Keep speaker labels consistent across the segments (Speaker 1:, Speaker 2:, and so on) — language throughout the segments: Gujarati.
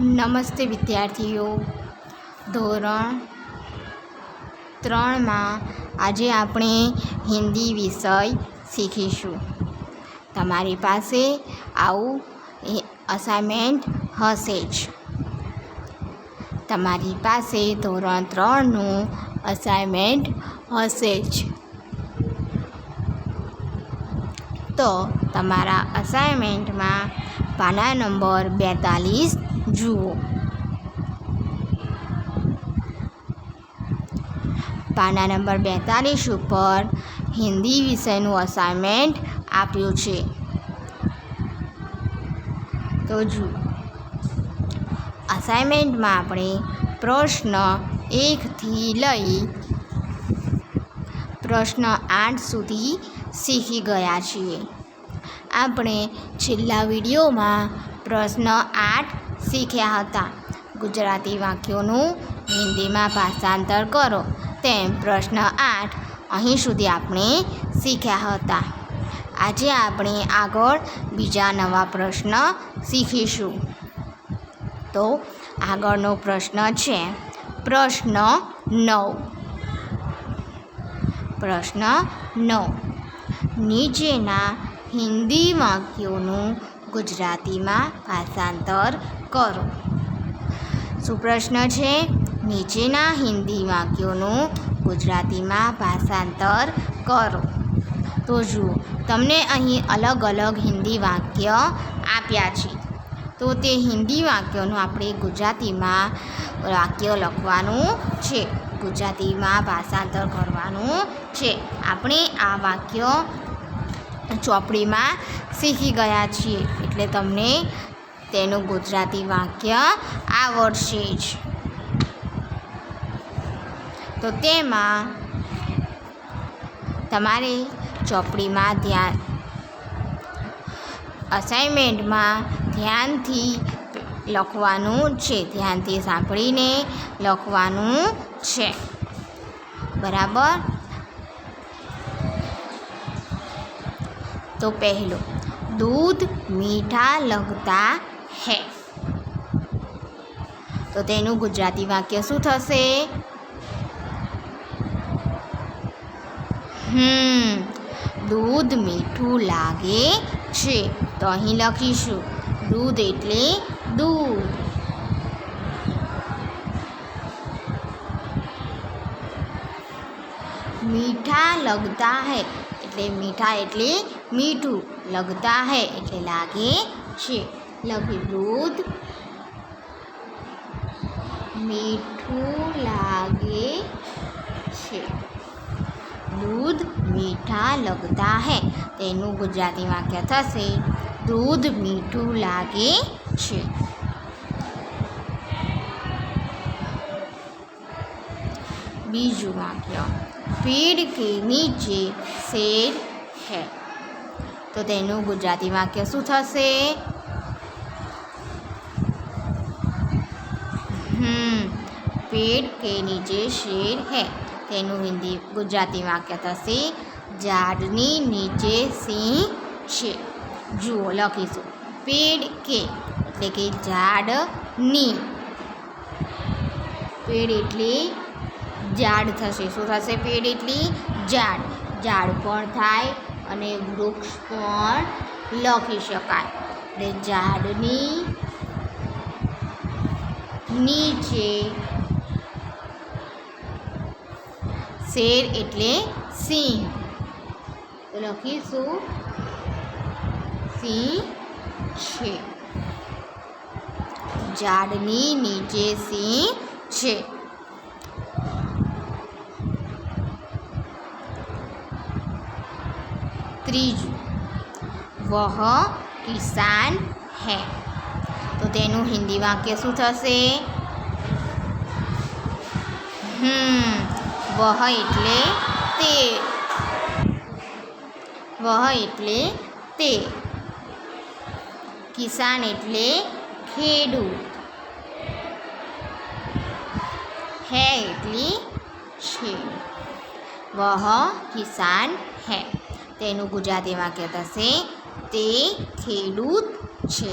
Speaker 1: નમસ્તે વિદ્યાર્થીઓ, ધોરણ 3માં આજે આપણે હિન્દી વિષય શીખીશું. તમારી પાસે આવું અસાઇનમેન્ટ હશે જ. તમારી પાસે ધોરણ 3નું અસાઇનમેન્ટ હશે જ. તો તમારા અસાઇનમેન્ટમાં પાના નંબર 42 જુઓ. પાના નંબર 42 ઉપર હિન્દી વિષયનું અસાઇનમેન્ટ આપ્યું છે. તો જુઓ, અસાઇનમેન્ટમાં આપણે પ્રશ્ન 1 થી લઈ પ્રશ્ન 8 સુધી શીખી ગયા છીએ. આપણે છેલ્લા વિડીયોમાં પ્રશ્ન 8 શીખ્યા હતા. ગુજરાતી વાક્યોનું હિન્દીમાં ભાષાંતર કરો તેમ પ્રશ્ન 8 અહીં સુધી આપણે શીખ્યા હતા. આજે આપણે આગળ બીજા નવા પ્રશ્ન શીખીશું. તો આગળનો પ્રશ્ન છે પ્રશ્ન 9. પ્રશ્ન 9. નીચેના હિન્દી વાક્યોનું ગુજરાતીમાં ભાષાંતર કરો. શું પ્રશ્ન છે? નીચેના હિન્દી વાક્યોનું ગુજરાતીમાં ભાષાંતર કરો. તો જુઓ, તમને અહીં અલગ અલગ હિન્દી વાક્ય આપ્યા છે. તો તે હિન્દી વાક્યોનું આપણે ગુજરાતીમાં વાક્ય લખવાનું છે, ગુજરાતીમાં ભાષાંતર કરવાનું છે. આપણે આ વાક્ય ચોપડીમાં શીખી ગયા છીએ, એટલે તમને તેનું ગુજરાતી વાક્ય આવડશે જ. તો તેમાં તમારે ચોપડીમાં અસાઇનમેન્ટમાં ધ્યાનથી લખવાનું છે, ધ્યાનથી સાંભળીને લખવાનું છે. બરાબર? તો પહેલો, दूध मीठा लगता है. તો તેનું ગુજરાતી વાક્ય શું થશે? દૂધ મીઠું લાગે છે. તો અહીં લખીશું દૂધ એટલે દૂધ. મીઠા લગતા હૈ એટલે મીઠા એટલે મીઠું, લગતા હૈ એટલે લાગે છે. લખી દૂધ મીઠું લાગે છે. દૂધ મીઠા લગતા હૈ. તેનું ગુજરાતી વાક્ય થશે દૂધ મીઠું લાગે છે. બીજું વાક્ય, पेड़ के नीचे शेर है. તો તેનું ગુજરાતી વાક્ય શું થશે? पेड़ के नीचे शेर है. તેનું ગુજરાતી વાક્ય થશે ઝાડની નીચે સિંહ છે. જુઓ, લખીશું પેડ કે એટલે કે ઝાડની, પેડ એટલે ઝાડ થશે. શું થશે? પેડ એટલે ઝાડ. ઝાડ પણ થાય અને વૃક્ષ પણ લખી શકાય. એટલે ઝાડની નીચે શેર એટલે સિંહ. તો લખીશું સિંહ છે. ઝાડની નીચે સિંહ છે. ત્રીજું, વહ કિસાન હૈ. તો તેનું હિન્દી વાક્ય શું થશે? વહ એટલે તે, વહ એટલે તે. કિસાન એટલે ખેડૂત. હૈ એટલે છે. વહ કિસાન હૈ. તેનું ગુજરાતી વાક્ય થશે તે ખેડૂત છે.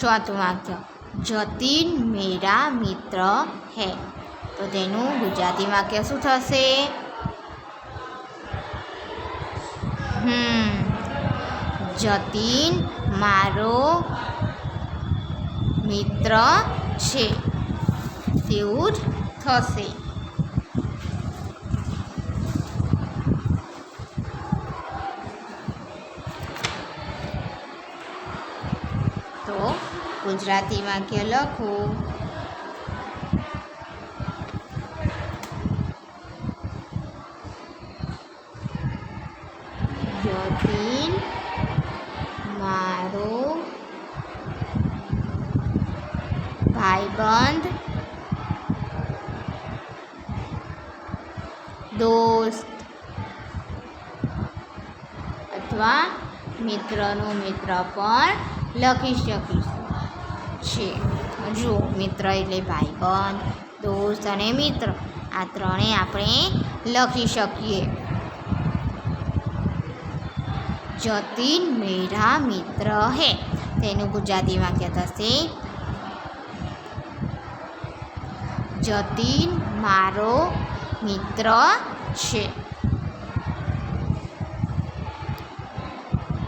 Speaker 1: ચોથું વાક્ય, જતીન મેરા મિત્ર હે. તો તેનું ગુજરાતી વાક્ય શું થશે? જતીન મારો મિત્ર છે, તેવું જ થશે. તો ગુજરાતી વાક્ય લખો. જતીન મારો ભાઈબંધ, દોસ્ત અથવા મિત્રનું મિત્ર પણ લખી શકીશું છે. જુઓ, મિત્ર એટલે ભાઈબંધ, દોસ્ત અને મિત્ર, આ ત્રણેય આપણે લખી શકીએ. જતીન મેરા મિત્ર હે. તેનું ગુજરાતી વાક્ય થશે, જતીન મારો મિત્ર છે.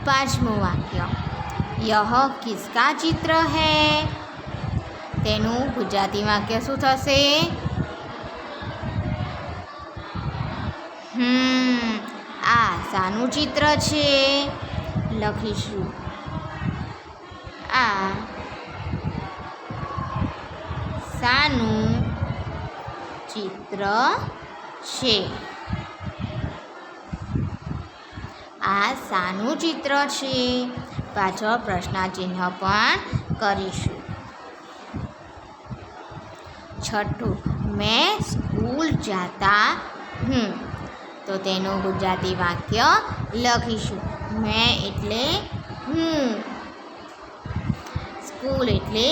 Speaker 1: પાંચમું વાક્ય, યહ કિસકા ચિત્ર હૈ. તેનું ગુજરાતી વાક્ય શું થશે? આ શાનું ચિત્ર છે? લખીશું, આ શાનું ચિત્ર છે? આ શાનું ચિત્ર છે? પાછળ પ્રશ્નાચિહ્ન પણ કરીશું. છઠ્ઠું, મેં સ્કૂલ જાતા હું. તો તેનું ગુજરાતી વાક્ય લખીશું, મેં એટલે હું, સ્કૂલ એટલે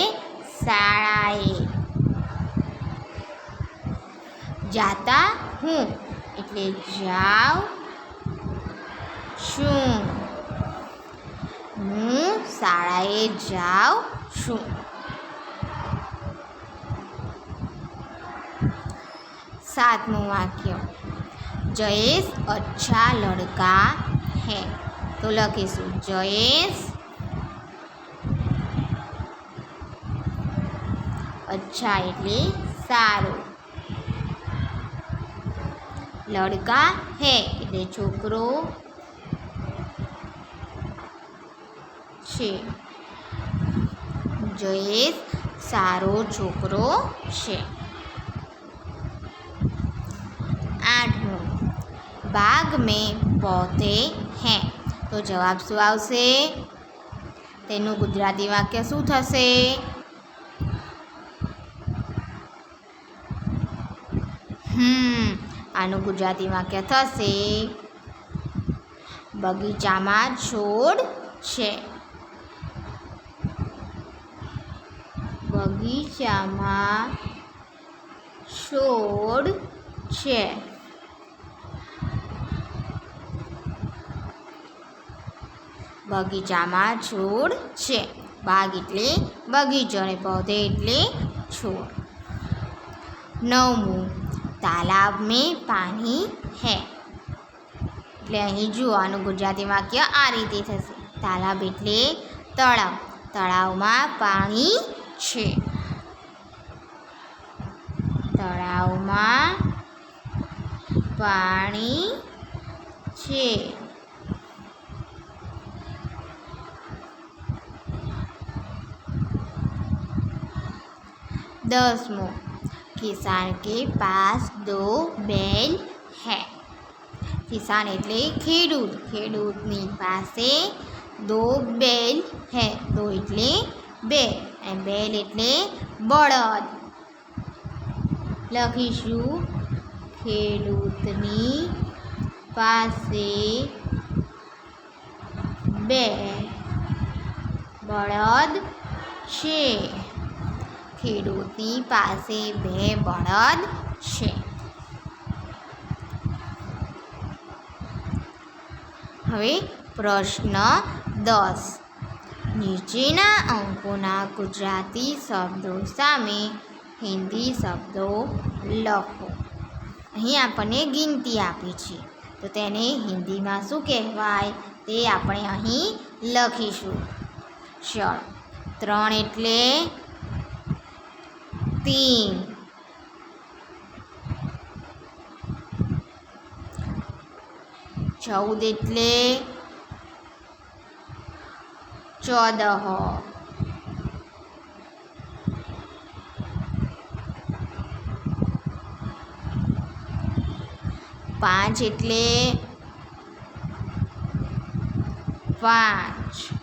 Speaker 1: શાળાએ, જાતા હું એટલે જાઉં છું, હું શાળાએ જાઉં છું. સાતમું વાક્ય, જયેશ અચ્છા લડકા હૈ. તો લખીશું, જયેશ અચ્છા એટલે સારું, લડકા હે એટલે છોકરો છે. જયેશ સારો છોકરો છે. આઠમું, બાગ મેં પૌધે હૈ. તો જવાબ શું આવશે? તેનું ગુજરાતી વાક્ય શું થશે? આનું ગુજરાતી વાક્ય થશે, બગીચામાં છોડ છે. બગીચામાં છોડ છે. બગીચામાં છોડ છે. બાગ એટલે બગીચો અને પૌધે એટલે છોડ. નવમું, તાલાબ મેં પાણી હૈ. એટલે અહીં જુઓ, આનું ગુજરાતી વાક્ય આ રીતે થશે, તાલાબ એટલે તળાવ, તળાવમાં પાણી છે. તળાવમાં પાણી છે. 10, किसान के पास 2 बैल है. किसान એટલે ખેડૂત, ખેડૂતની પાસે 2 बैल है. 2 એટલે 2 અને बैल એટલે બળદ. લખીશું, ખેડૂતની પાસે 2 બળદ છે. ખેડૂતની પાસે 2 બળદ છે. હવે પ્રશ્ન 10, નીચેના અંકોના ગુજરાતી શબ્દો સામે હિન્દી શબ્દો લખો. અહીં આપણને ગિનતી આપી છે, તો તેને હિન્દીમાં શું કહેવાય તે આપણે અહીં લખીશું. ચલો, 3 એટલે 3, 14 એટલે 14, 5 એટલે 5,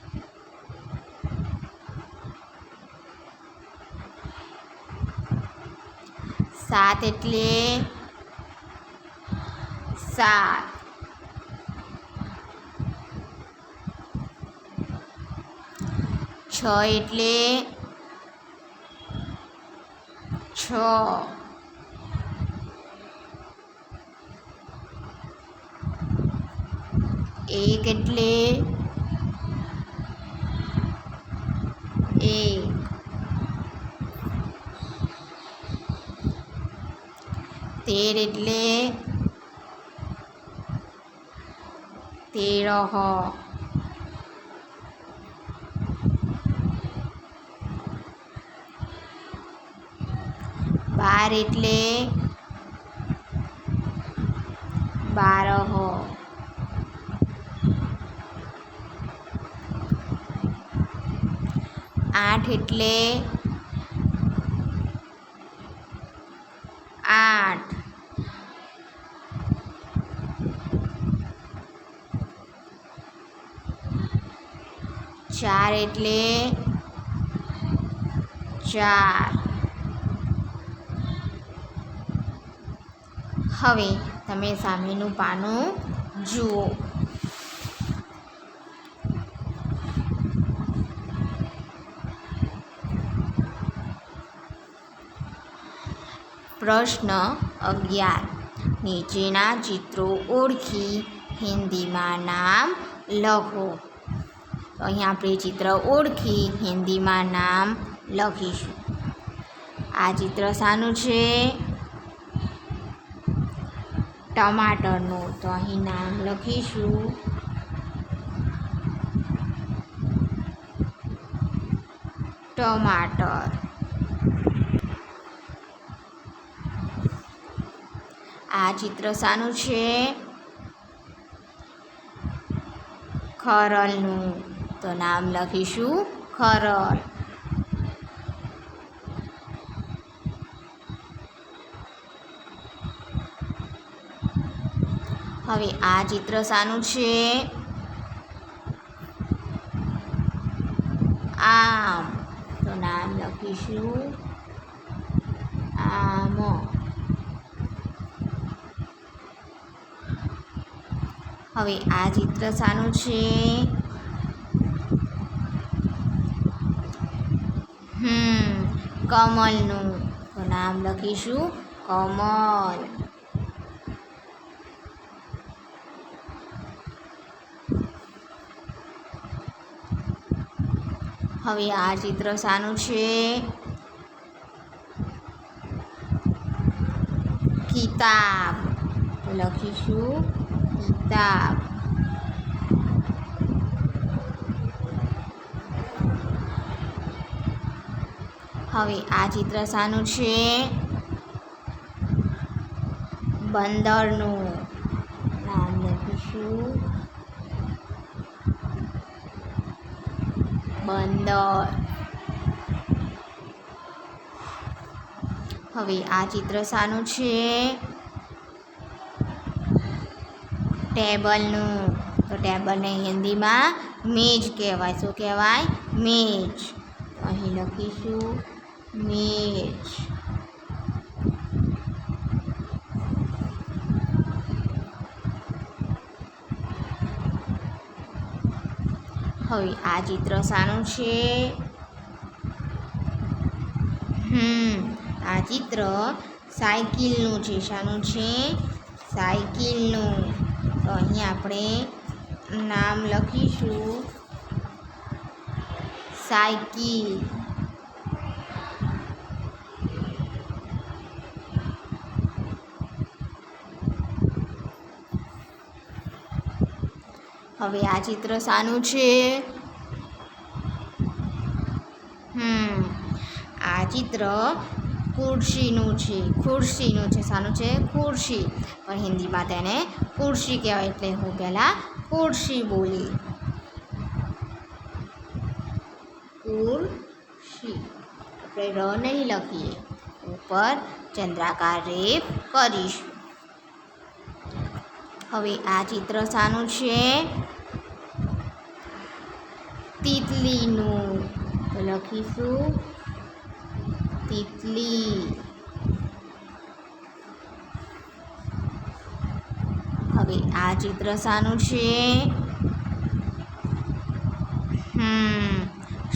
Speaker 1: 7 એટલે 7, 6 એટલે 6, 1 એટલે 1, 13 એટલે 13, 12 એટલે 12, 8 એટલે 8, 4 એટલે 4. હવે તમે સામેનું પાનું જુઓ. પ્રશ્ન 11. નીચેના ચિત્રો ઓળખી હિન્દીમાં નામ લખો. તો અહીં આપણે ચિત્ર ઓળખી હિન્દીમાં નામ લખીશું. આ ચિત્ર શાનું છે? ટમાટરનું. તો અહીં નામ લખીશું ટમાટર. આ ચિત્ર શાનું છે? ખરલનું. તો નામ લખીશું ખરલ. હવે આ ચિત્ર શાનું છે? આમ. તો નામ લખીશું આમ. હવે આ ચિત્ર શાનું છે? કમલનું. તો નામ લખીશું કમલ. હવે આ ચિત્ર શાનું છે? કિતાબ. તો લખીશું કિતાબ. હવે આ ચિત્ર શાનું છે? બંદરનું. નામ લખીશું બંદર. હવે આ ચિત્ર શાનું છે? ટેબલનું. તો ટેબલને હિન્દીમાં મેજ કહેવાય. શું કહેવાય? મેજ. અહીં લખીશું મેજ. હવે આ ચિત્ર શાનું છે? આ ચિત્ર સાયકલનું છે. શાનું છે? સાયકલનું. તો અહીં આપણે નામ લખીશું સાયકલ. હવે આ ચિત્ર શાનું છે? આ ચિત્ર ખુરશીનું છે. ખુરશીનું છે. શાનું છે? ખુરશી. પણ હિન્દીમાં તેને ખુરશી કહેવાય, એટલે હું પહેલાં ખુરશી બોલી. ખુરશી. આપણે ર નહીં લખીએ, ઉપર ચંદ્રાકાર રેફ કરીશું. હવે આ ચિત્ર શાનું છે? તિતલીનું. તો લખીશું તિતલી. હવે આ ચિત્ર શાનું છે?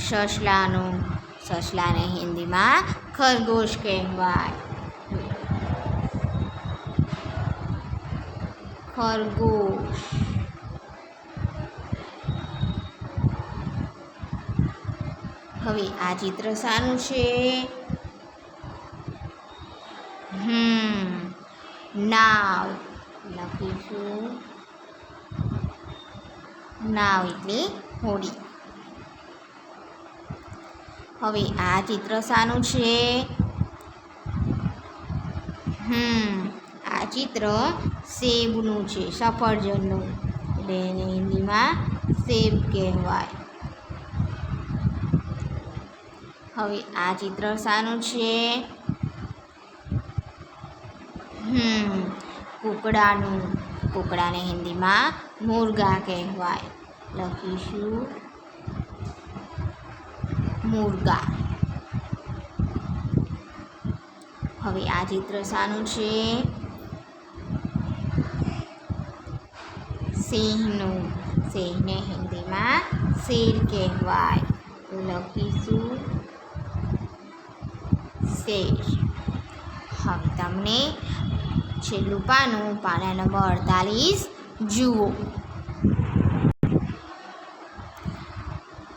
Speaker 1: સસલાનું. સસલાને હિન્દીમાં ખરગોશ કહેવાય. ખરગોશ. હવે આ ચિત્ર શાનું છે? નાવ. લખીશું નાવ એટલે હોડી. હવે આ ચિત્ર શાનું છે? આ ચિત્ર સેબનું છે. સફરજનનું. એટલે એને હિન્દીમાં સેબ કહેવાય. હવે આ ચિત્ર શાનું છે? કૂકડાનું. કૂકડાને હિન્દીમાં મુર્ગા કહેવાય. લખીશું મુર્ગા. હવે આ ચિત્ર શાનું છે? સિંહનું. સિંહને હિન્દીમાં શેર કહેવાય. તો લખીશું શેર. હવે તમને છેલ્લું પાનું, પાના નંબર 48 જુઓ.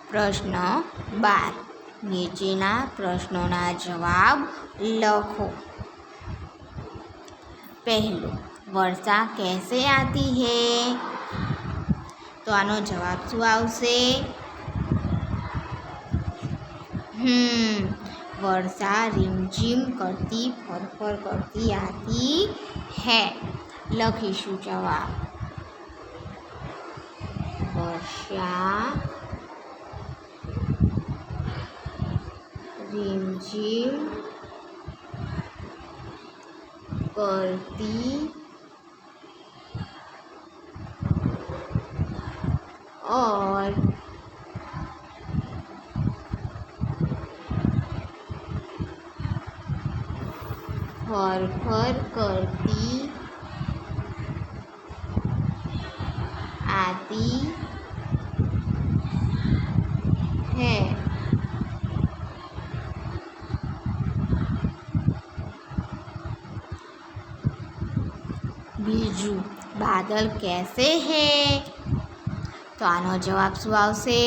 Speaker 1: પ્રશ્ન 12. નીચેના પ્રશ્નોના જવાબ લખો. પહેલું, वर्षा कैसे आती है? तो आनो जवाब શું આવશે? वर्षा रिमझिम करती फरफर करती आती है. લખીશું જવાબ. वर्षा रिमझिम करती और फरफर करती आती है. બીજું, बादल कैसे है? તો આનો જવાબ શું આવશે?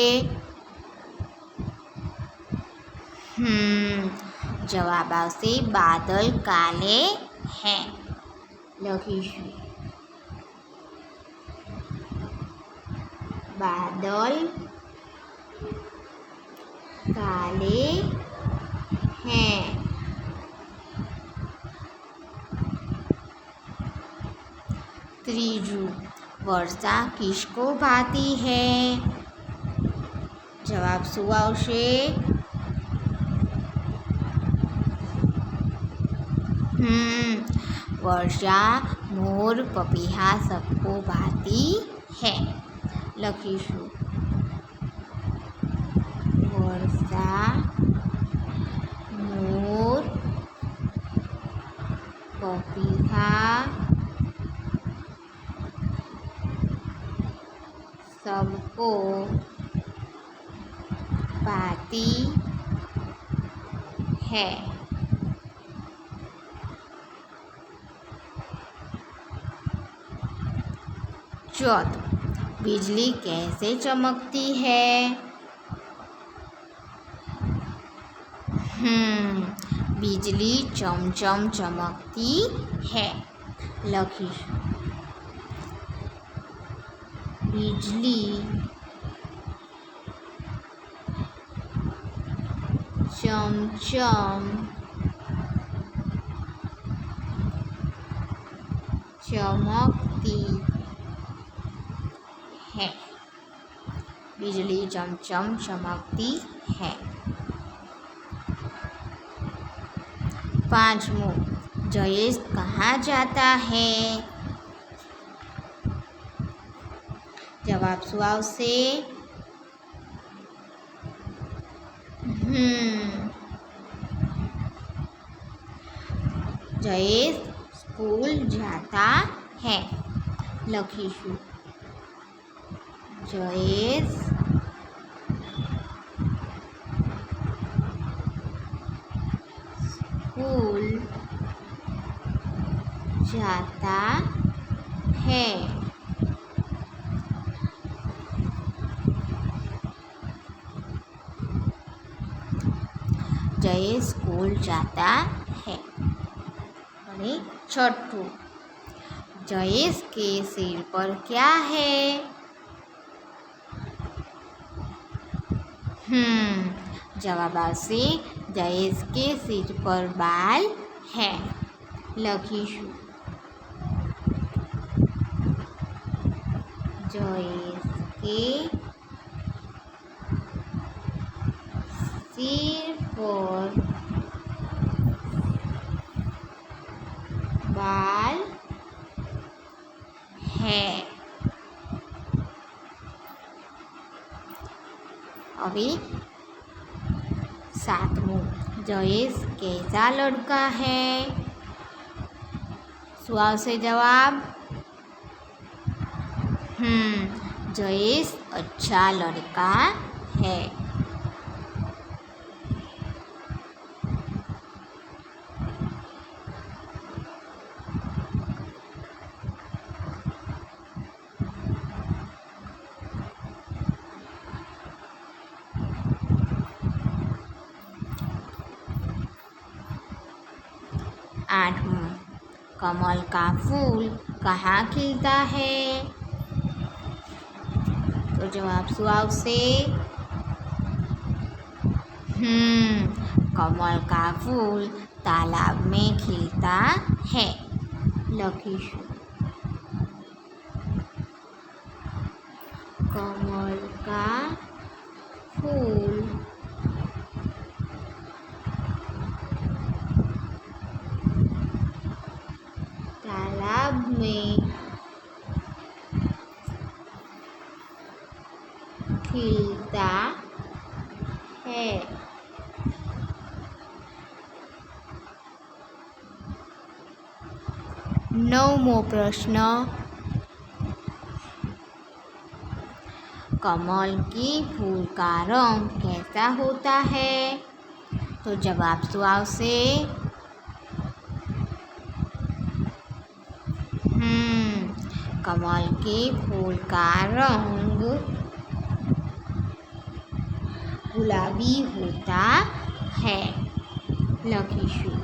Speaker 1: જવાબ આવશે बादल काले हैं. લખીશું बादल काले हैं. ત્રીજું, वर्षा किसको भाती है? जवाब શું આવશે? वर्षा मोर पपीहा सबको भाती है. લખીશું वर्षा मोर पपीहा सबको भाती है. चौथ, बिजली कैसे चमकती है? बिजली चमचम चमकती है। लखीशुं बिजली चमचम चमकती है। बिजली चमचम चमकती है। 5. जयेश कहाँ जाता है? जवाब શું આવશે? जयेश स्कूल जाता है। लखीशुं जयेश स्कूल जाता है। जयेश स्कूल जाता है। और 6. जयेश के सिर पर क्या है? जवाब આવશે जयेश के सिर पर बाल है। लखीशुं जयेश के सिर पर बाल है। अभी 7. जयेश कैसा लड़का है? શું આવશે જવાબ? जयेश अच्छा लड़का है। 8. कमल का फूल कहाँ खिलता है? तो जवाब શું આવશે? कमल का फूल तालाब में खिलता है। लखीशुं कमल का फूल तालाब में खिलता है। 9मो प्रश्न कमल की फूल का रंग कैसा होता है? तो जवाब શું આવશે? कमल के फूल का रंग गुलाबी होता है। लखीशुं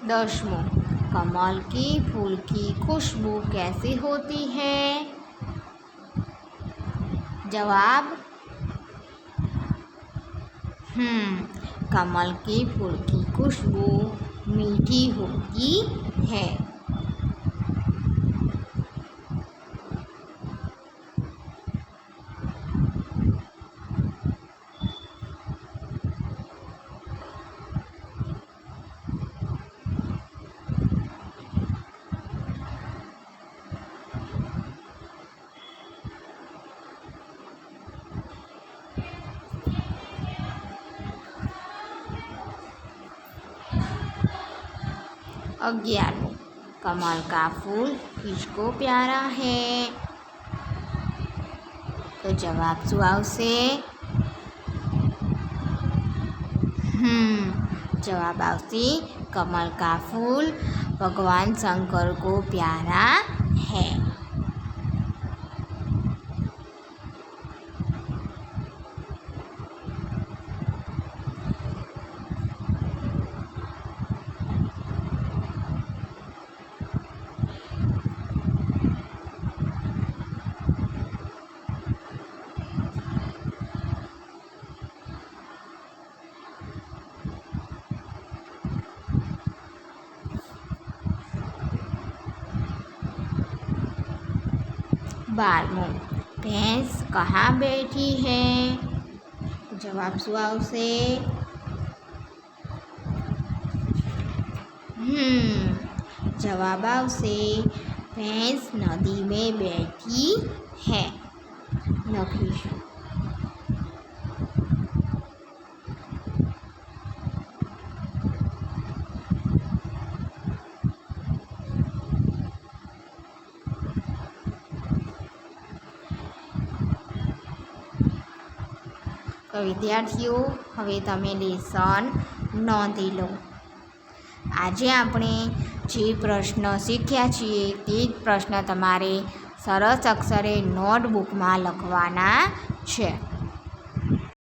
Speaker 1: 10. कमल की फूल की खुशबू कैसी होती है? जवाब कमल के फूल की खुशबू मीठी होती है। 11 कमल का फूल किसको प्यारा है? तो जवाब શું આવશે? जवाब आवશે कमल का फूल भगवान शंकर को प्यारा है। बारमों भैंस कहाँ बैठी है? जवाब શું આવશે? जवाब आवશે भैंस नदी में बैठी है। लखीશું તો વિદ્યાર્થીઓ હવે તમે લેસન નોંધી લો। આજે આપણે જે પ્રશ્ન શીખ્યા છીએ તે જ પ્રશ્ન તમારે સરસ અક્ષરે નોટબુકમાં લખવાના છે।